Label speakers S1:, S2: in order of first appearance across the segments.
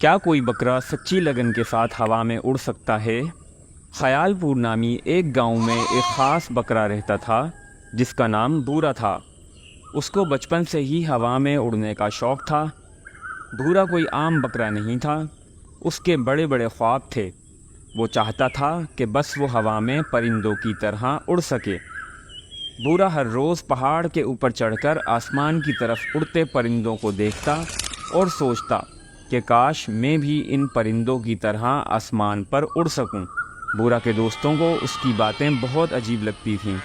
S1: کیا کوئی بکرا سچی لگن کے ساتھ ہوا میں اڑ سکتا ہے؟ خیال پور نامی ایک گاؤں میں ایک خاص بکرا رہتا تھا جس کا نام بھورا تھا۔ اس کو بچپن سے ہی ہوا میں اڑنے کا شوق تھا۔ بھورا کوئی عام بکرا نہیں تھا، اس کے بڑے بڑے خواب تھے۔ وہ چاہتا تھا کہ بس وہ ہوا میں پرندوں کی طرح اڑ سکے۔ بھورا ہر روز پہاڑ کے اوپر چڑھ کر آسمان کی طرف اڑتے پرندوں کو دیکھتا اور سوچتا کہ کاش میں بھی ان پرندوں کی طرح آسمان پر اڑ سکوں۔ بھورا کے دوستوں کو اس کی باتیں بہت عجیب لگتی تھیں۔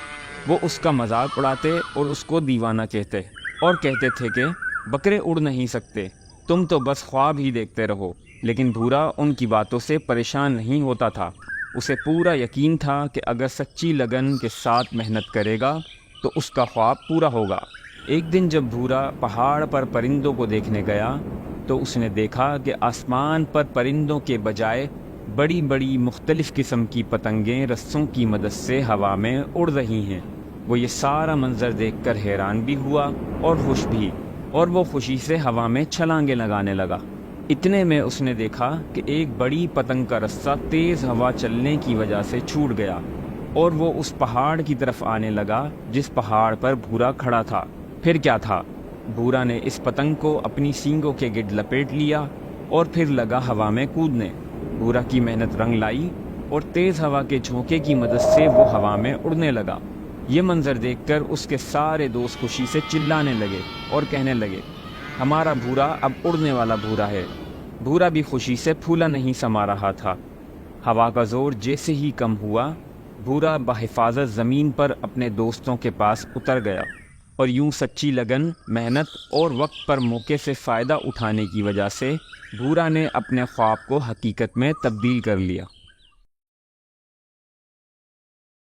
S1: وہ اس کا مذاق اڑاتے اور اس کو دیوانہ کہتے اور کہتے تھے کہ بکرے اڑ نہیں سکتے، تم تو بس خواب ہی دیکھتے رہو۔ لیکن بھورا ان کی باتوں سے پریشان نہیں ہوتا تھا۔ اسے پورا یقین تھا کہ اگر سچی لگن کے ساتھ محنت کرے گا تو اس کا خواب پورا ہوگا۔ ایک دن جب بھورا پہاڑ پر پرندوں کو دیکھنے گیا تو اس نے دیکھا کہ آسمان پر پرندوں کے بجائے بڑی بڑی مختلف قسم کی پتنگیں رسوں کی مدد سے ہوا میں اڑ رہی ہیں۔ وہ یہ سارا منظر دیکھ کر حیران بھی ہوا اور خوش بھی، اور وہ خوشی سے ہوا میں چھلانگیں لگانے لگا۔ اتنے میں اس نے دیکھا کہ ایک بڑی پتنگ کا رسہ تیز ہوا چلنے کی وجہ سے چھوٹ گیا اور وہ اس پہاڑ کی طرف آنے لگا جس پہاڑ پر بھورا کھڑا تھا۔ پھر کیا تھا، بھورا نے اس پتنگ کو اپنی سینگوں کے گرد لپیٹ لیا اور پھر لگا ہوا میں کودنے۔ بھورا کی محنت رنگ لائی اور تیز ہوا کے جھونکے کی مدد سے وہ ہوا میں اڑنے لگا۔ یہ منظر دیکھ کر اس کے سارے دوست خوشی سے چلانے لگے اور کہنے لگے، ہمارا بھورا اب اڑنے والا بھورا ہے۔ بھورا بھی خوشی سے پھولا نہیں سما رہا تھا۔ ہوا کا زور جیسے ہی کم ہوا، بھورا بحفاظت زمین پر اپنے دوستوں کے پاس اتر گیا، اور یوں سچی لگن، محنت اور وقت پر موقع سے فائدہ اٹھانے کی وجہ سے بھورا نے اپنے خواب کو حقیقت میں تبدیل کر لیا۔